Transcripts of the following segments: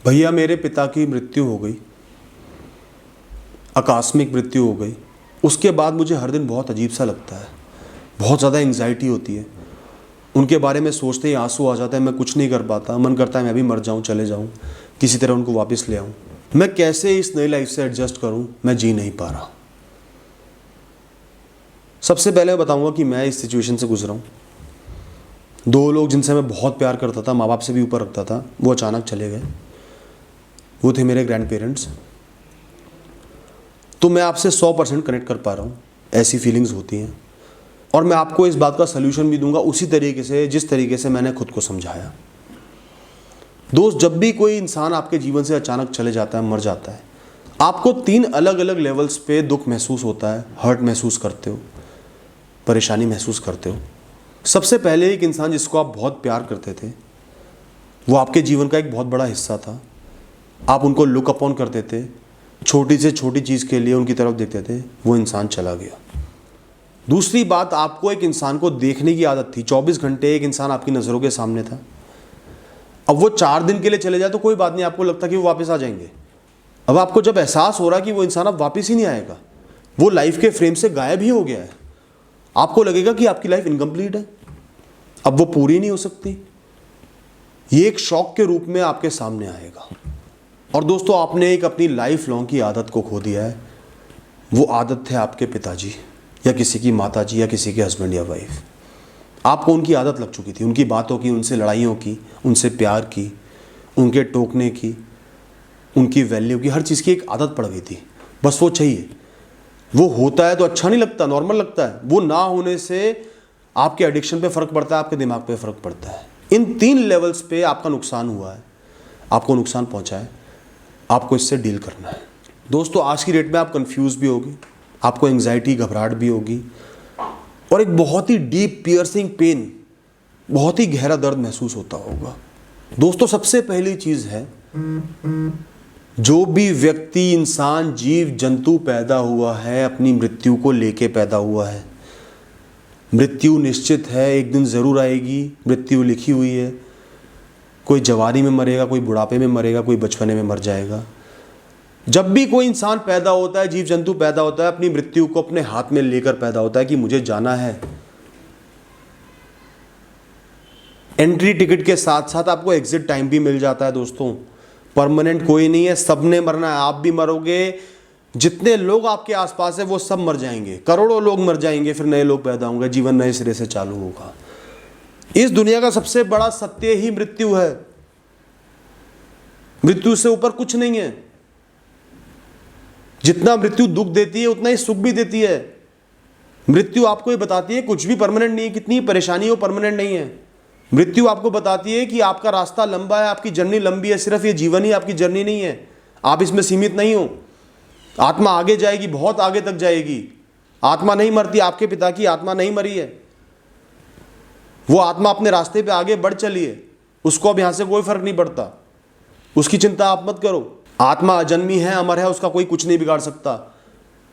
भैया मेरे पिता की मृत्यु हो गई, आकस्मिक मृत्यु हो गई। उसके बाद मुझे हर दिन बहुत अजीब सा लगता है, बहुत ज़्यादा एंग्जाइटी होती है। उनके बारे में सोचते ही आंसू आ जाता है, मैं कुछ नहीं कर पाता, मन करता है मैं भी मर जाऊं, चले जाऊं, किसी तरह उनको वापस ले आऊं। मैं कैसे इस नई लाइफ से एडजस्ट करूं, मैं जी नहीं पा रहा। सबसे पहले मैं बताऊंगा कि मैं इस सिचुएशन से गुजरा हूं। दो लोग जिनसे मैं बहुत प्यार करता था, माँ बाप से भी ऊपर रखता था, वो अचानक चले गए। वो थे मेरे ग्रैंड पेरेंट्स। तो मैं आपसे 100% कनेक्ट कर पा रहा हूँ, ऐसी फीलिंग्स होती हैं। और मैं आपको इस बात का सल्यूशन भी दूंगा उसी तरीके से जिस तरीके से मैंने खुद को समझाया। दोस्त, जब भी कोई इंसान आपके जीवन से अचानक चले जाता है, मर जाता है, आपको 3 अलग अलग लेवल्स पे दुख महसूस होता है, हर्ट महसूस करते हो, परेशानी महसूस करते हो। सबसे पहले एक इंसान जिसको आप बहुत प्यार करते थे, वो आपके जीवन का एक बहुत बड़ा हिस्सा था, आप उनको लुक अपॉन करते थे, छोटी से छोटी चीज़ के लिए उनकी तरफ देखते थे, वो इंसान चला गया। दूसरी बात, आपको एक इंसान को देखने की आदत थी, 24 घंटे एक इंसान आपकी नज़रों के सामने था। अब वो 4 दिन के लिए चले जाए तो कोई बात नहीं, आपको लगता कि वो वापस आ जाएंगे। अब आपको जब एहसास हो रहा कि वो इंसान अब वापस ही नहीं आएगा, वो लाइफ के फ्रेम से गायब ही हो गया है, आपको लगेगा कि आपकी लाइफ इनकम्प्लीट है, अब वो पूरी नहीं हो सकती। ये एक शॉक के रूप में आपके सामने आएगा। और दोस्तों, आपने एक अपनी लाइफ लॉन्ग की आदत को खो दिया है। वो आदत थे आपके पिताजी या किसी की माताजी या किसी के हस्बैंड या वाइफ। आपको उनकी आदत लग चुकी थी, उनकी बातों की, उनसे लड़ाइयों की, उनसे प्यार की, उनके टोकने की, उनकी वैल्यू की, हर चीज़ की एक आदत पड़ गई थी। बस वो चाहिए, वो होता है तो अच्छा नहीं लगता, नॉर्मल लगता है। वो ना होने से आपके एडिक्शन पे फ़र्क पड़ता है, आपके दिमाग पे फ़र्क पड़ता है। इन 3 लेवल्स पे आपका नुकसान हुआ है, आपको नुकसान पहुंचा है, आपको इससे डील करना है। दोस्तों, आज की डेट में आप कंफ्यूज भी होगी, आपको एंग्जाइटी, घबराहट भी होगी, और एक बहुत ही डीप पियर्सिंग पेन, बहुत ही गहरा दर्द महसूस होता होगा। दोस्तों, सबसे पहली चीज़ है, जो भी व्यक्ति, इंसान, जीव जंतु पैदा हुआ है, अपनी मृत्यु को लेके पैदा हुआ है। मृत्यु निश्चित है, एक दिन ज़रूर आएगी, मृत्यु लिखी हुई है। कोई जवानी में मरेगा, कोई बुढ़ापे में मरेगा, कोई बचपने में मर जाएगा। जब भी कोई इंसान पैदा होता है, जीव जंतु पैदा होता है, अपनी मृत्यु को अपने हाथ में लेकर पैदा होता है कि मुझे जाना है। एंट्री टिकट के साथ साथ आपको एग्जिट टाइम भी मिल जाता है। दोस्तों, परमानेंट कोई नहीं है, सबने मरना है, आप भी मरोगे, जितने लोग आपके आसपास है वो सब मर जाएंगे, करोड़ों लोग मर जाएंगे, फिर नए लोग पैदा होंगे, जीवन नए सिरे से चालू होगा। इस दुनिया का सबसे बड़ा सत्य ही मृत्यु है। मृत्यु से ऊपर कुछ नहीं है। जितना मृत्यु दुख देती है उतना ही सुख भी देती है। मृत्यु आपको ये बताती है कुछ भी परमानेंट नहीं है, कितनी परेशानी हो परमानेंट नहीं है। मृत्यु आपको बताती है कि आपका रास्ता लंबा है, आपकी जर्नी लंबी है, सिर्फ ये जीवन ही आपकी जर्नी नहीं है, आप इसमें सीमित नहीं हो। आत्मा आगे जाएगी, बहुत आगे तक जाएगी। आत्मा नहीं मरती, आपके पिता की आत्मा नहीं मरी है, वो आत्मा अपने रास्ते पे आगे बढ़ चली है, उसको अब यहां से कोई फर्क नहीं पड़ता, उसकी चिंता आप मत करो। आत्मा अजन्मी है, अमर है, उसका कोई कुछ नहीं बिगाड़ सकता।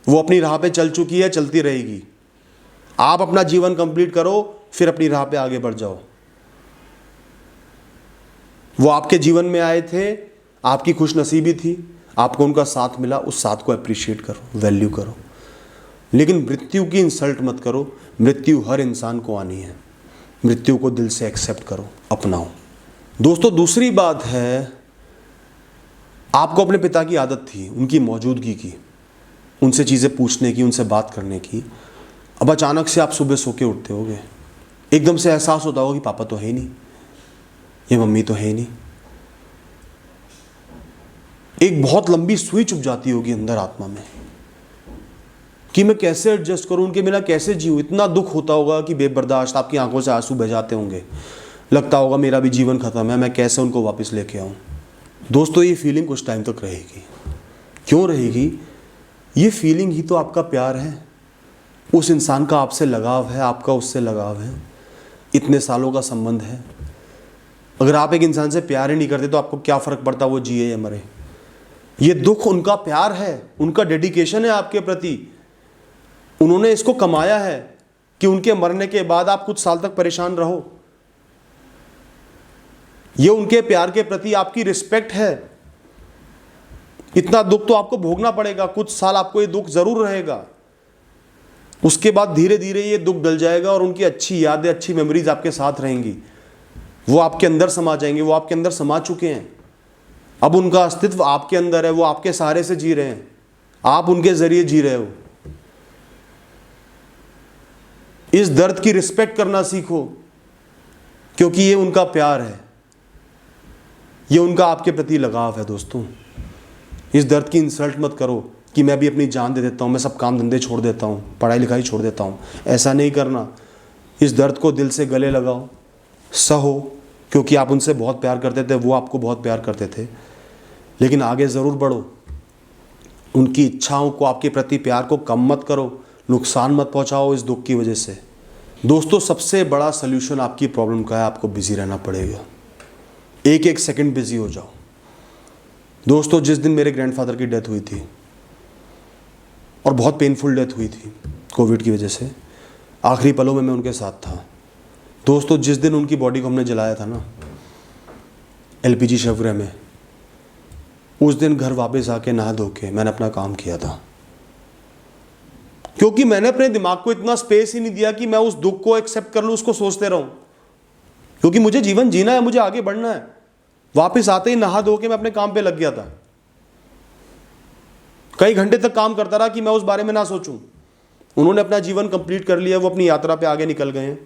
वो अपनी राह पे चल चुकी है, चलती रहेगी। आप अपना जीवन कंप्लीट करो, फिर अपनी राह पे आगे बढ़ जाओ। वो आपके जीवन में आए थे, आपकी खुशनसीबी थी, आपको उनका साथ मिला, उस साथ को अप्रिशिएट करो, वैल्यू करो। लेकिन मृत्यु की इंसल्ट मत करो। मृत्यु हर इंसान को आनी है, मृत्यु को दिल से एक्सेप्ट करो, अपनाओ। दोस्तों, दूसरी बात है, आपको अपने पिता की आदत थी, उनकी मौजूदगी की, उनसे चीज़ें पूछने की, उनसे बात करने की। अब अचानक से आप सुबह सो के उठते होगे, एकदम से एहसास होता होगा कि पापा तो है ही नहीं, ये मम्मी तो है ही नहीं। एक बहुत लंबी सुई चुभ जाती होगी अंदर आत्मा में कि मैं कैसे एडजस्ट करूं, उनके बिना कैसे जीऊं। इतना दुख होता होगा कि बेबर्दाश्त, आपकी आंखों से आंसू बह जाते होंगे, लगता होगा मेरा भी जीवन खत्म है, मैं कैसे उनको वापस लेके आऊं। दोस्तों, ये फीलिंग कुछ टाइम तक रहेगी। क्यों रहेगी? ये फीलिंग ही तो आपका प्यार है, उस इंसान का आपसे लगाव है, आपका उससे लगाव है, इतने सालों का संबंध है। अगर आप एक इंसान से प्यार ही नहीं करते तो आपको क्या फ़र्क पड़ता वो जिए या मरे। ये दुख उनका प्यार है, उनका डेडिकेशन है आपके प्रति। उन्होंने इसको कमाया है कि उनके मरने के बाद आप कुछ साल तक परेशान रहो। ये उनके प्यार के प्रति आपकी रिस्पेक्ट है इतना दुख तो आपको भोगना पड़ेगा, कुछ साल आपको ये दुख जरूर रहेगा। उसके बाद धीरे धीरे ये दुख डल जाएगा और उनकी अच्छी यादें, अच्छी मेमोरीज आपके साथ रहेंगी। वो आपके अंदर समा जाएंगे, वो आपके अंदर समा चुके हैं। अब उनका अस्तित्व आपके अंदर है, वो आपके सहारे से जी रहे हैं, आप उनके जरिए जी रहे हो। इस दर्द की रिस्पेक्ट करना सीखो, क्योंकि ये उनका प्यार है, ये उनका आपके प्रति लगाव है। दोस्तों, इस दर्द की इंसल्ट मत करो कि मैं भी अपनी जान दे देता हूँ, मैं सब काम धंधे छोड़ देता हूँ, पढ़ाई लिखाई छोड़ देता हूँ। ऐसा नहीं करना। इस दर्द को दिल से गले लगाओ, सहो, क्योंकि आप उनसे बहुत प्यार करते थे, वो आपको बहुत प्यार करते थे। लेकिन आगे ज़रूर बढ़ो, उनकी इच्छाओं को, आपके प्रति प्यार को कम मत करो, नुकसान मत पहुंचाओ इस दुख की वजह से। दोस्तों, सबसे बड़ा सल्यूशन आपकी प्रॉब्लम का है, आपको बिजी रहना पड़ेगा। एक एक सेकंड बिजी हो जाओ। दोस्तों, जिस दिन मेरे ग्रैंडफादर की डेथ हुई थी, और बहुत पेनफुल डेथ हुई थी कोविड की वजह से, आखिरी पलों में मैं उनके साथ था। दोस्तों, जिस दिन उनकी बॉडी को हमने जलाया था ना LPG शवगृह में, उस दिन घर वापस आके नहा धो के मैंने अपना काम किया था, क्योंकि मैंने अपने दिमाग को इतना स्पेस ही नहीं दिया कि मैं उस दुख को एक्सेप्ट कर लूं, उसको सोचते रहूं। क्योंकि मुझे जीवन जीना है, मुझे आगे बढ़ना है। वापस आते ही नहा धो के मैं अपने काम पे लग गया था। कई घंटे तक काम करता रहा कि मैं उस बारे में ना सोचूं। उन्होंने अपना जीवन कंप्लीट कर लिया, वो अपनी यात्रा पे आगे निकल गए हैं।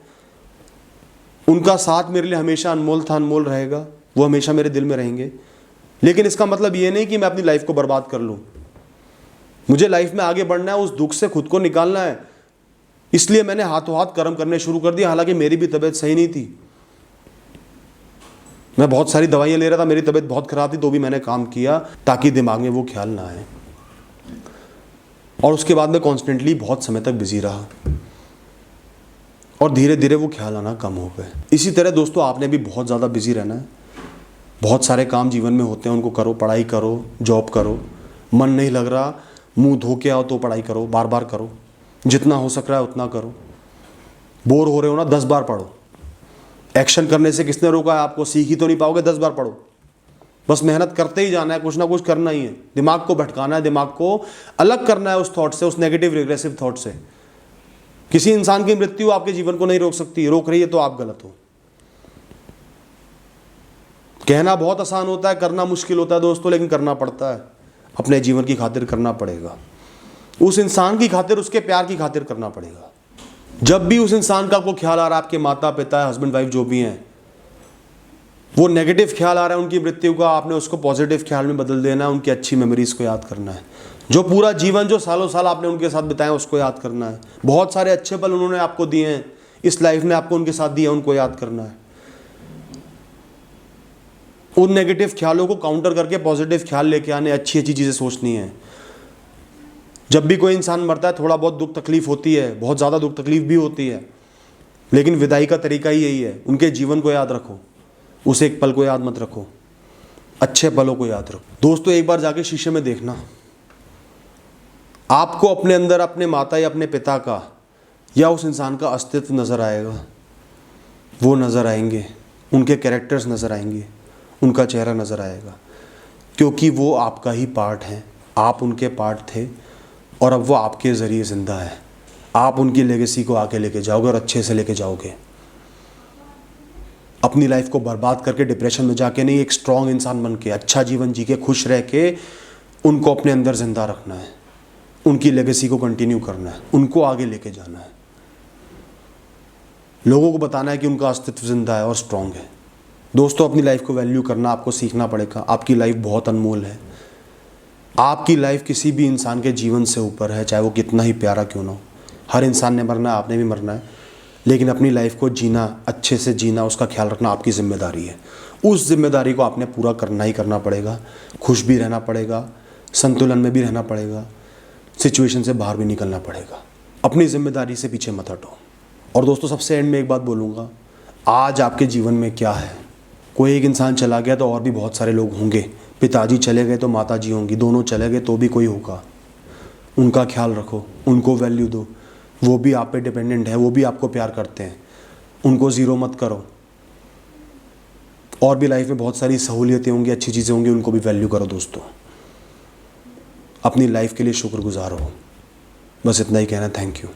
उनका साथ मेरे लिए हमेशा अनमोल था, अनमोल रहेगा, वो हमेशा मेरे दिल में रहेंगे। लेकिन इसका मतलब ये नहीं कि मैं अपनी लाइफ को बर्बाद कर लूं। मुझे लाइफ में आगे बढ़ना है, उस दुख से खुद को निकालना है। इसलिए मैंने हाथों हाथ कर्म करने शुरू कर दिया। हालांकि मेरी भी तबीयत सही नहीं थी, मैं बहुत सारी दवाइयां ले रहा था, मेरी तबीयत बहुत खराब थी, तो भी मैंने काम किया ताकि दिमाग में वो ख्याल ना आए। और उसके बाद मैं कॉन्स्टेंटली बहुत समय तक बिजी रहा और धीरे धीरे वो ख्याल आना कम हो गए। इसी तरह दोस्तों, आपने भी बहुत ज़्यादा बिजी रहना है। बहुत सारे काम जीवन में होते हैं, उनको करो, पढ़ाई करो, जॉब करो। मन नहीं लग रहा, मुंह धो के आओ तो पढ़ाई करो, बार बार करो, जितना हो सक रहा है उतना करो। बोर हो रहे हो ना, 10 बार पढ़ो। एक्शन करने से किसने रोका है आपको? सीख ही तो नहीं पाओगे, 10 बार पढ़ो। बस मेहनत करते ही जाना है, कुछ ना कुछ करना ही है। दिमाग को भटकाना है, दिमाग को अलग करना है उस थॉट से, उस नेगेटिव रिग्रेसिव थॉट से। किसी इंसान की मृत्यु आपके जीवन को नहीं रोक सकती, रोक रही है तो आप गलत हो। कहना बहुत आसान होता है, करना मुश्किल होता है दोस्तों, लेकिन करना पड़ता है। अपने जीवन की खातिर करना पड़ेगा, उस इंसान की खातिर, उसके प्यार की खातिर करना पड़ेगा। जब भी उस इंसान का आपको ख्याल आ रहा है, आपके माता पिता, हस्बैंड वाइफ जो भी हैं, वो नेगेटिव ख्याल आ रहा है उनकी मृत्यु का, आपने उसको पॉजिटिव ख्याल में बदल देना है। उनकी अच्छी मेमोरीज को याद करना है, जो पूरा जीवन, जो सालों साल आपने उनके साथ बिताया, उसको याद करना है। बहुत सारे अच्छे पल उन्होंने आपको दिए हैं, इस लाइफ में आपको उनके साथ दिया, उनको याद करना है। उन नेगेटिव ख्यालों को काउंटर करके पॉजिटिव ख्याल लेके आने, अच्छी अच्छी चीज़ें सोचनी है। जब भी कोई इंसान मरता है, थोड़ा बहुत दुख तकलीफ होती है, बहुत ज़्यादा दुख तकलीफ भी होती है, लेकिन विदाई का तरीका ही यही है। उनके जीवन को याद रखो, उस एक पल को याद मत रखो, अच्छे पलों को याद रखो। दोस्तों, एक बार जाके शीशे में देखना, आपको अपने अंदर अपने माता या अपने पिता का या उस इंसान का अस्तित्व नज़र आएगा। वो नज़र आएंगे, उनके कैरेक्टर्स नज़र आएंगे, उनका चेहरा नज़र आएगा, क्योंकि वो आपका ही पार्ट है। आप उनके पार्ट थे और अब वो आपके ज़रिए ज़िंदा है। आप उनकी लेगेसी को आगे लेके जाओगे और अच्छे से लेके जाओगे। अपनी लाइफ को बर्बाद करके डिप्रेशन में जाके नहीं, एक स्ट्रॉन्ग इंसान बन के, अच्छा जीवन जी के, खुश रह के उनको अपने अंदर ज़िंदा रखना है। उनकी लेगेसी को कंटिन्यू करना है, उनको आगे लेके जाना है। लोगों को बताना है कि उनका अस्तित्व ज़िंदा है और स्ट्रॉन्ग है। दोस्तों, अपनी लाइफ को वैल्यू करना आपको सीखना पड़ेगा। आपकी लाइफ बहुत अनमोल है। आपकी लाइफ किसी भी इंसान के जीवन से ऊपर है, चाहे वो कितना ही प्यारा क्यों ना हो। हर इंसान ने मरना है, आपने भी मरना है, लेकिन अपनी लाइफ को जीना, अच्छे से जीना, उसका ख्याल रखना आपकी जिम्मेदारी है। उस जिम्मेदारी को आपने पूरा करना ही करना पड़ेगा। खुश भी रहना पड़ेगा, संतुलन में भी रहना पड़ेगा, सिचुएशन से बाहर भी निकलना पड़ेगा। अपनी जिम्मेदारी से पीछे मत हटो। और दोस्तों, सबसे एंड में एक बात बोलूँगा, आज आपके जीवन में क्या है? कोई एक इंसान चला गया तो और भी बहुत सारे लोग होंगे। पिताजी चले गए तो माताजी होंगी, दोनों चले गए तो भी कोई होगा। उनका ख्याल रखो, उनको वैल्यू दो। वो भी आप पे डिपेंडेंट है, वो भी आपको प्यार करते हैं। उनको ज़ीरो मत करो। और भी लाइफ में बहुत सारी सहूलियतें होंगी, अच्छी चीज़ें होंगी, उनको भी वैल्यू करो दोस्तों। अपनी लाइफ के लिए शुक्रगुजार हो। बस इतना ही कहना। Thank you.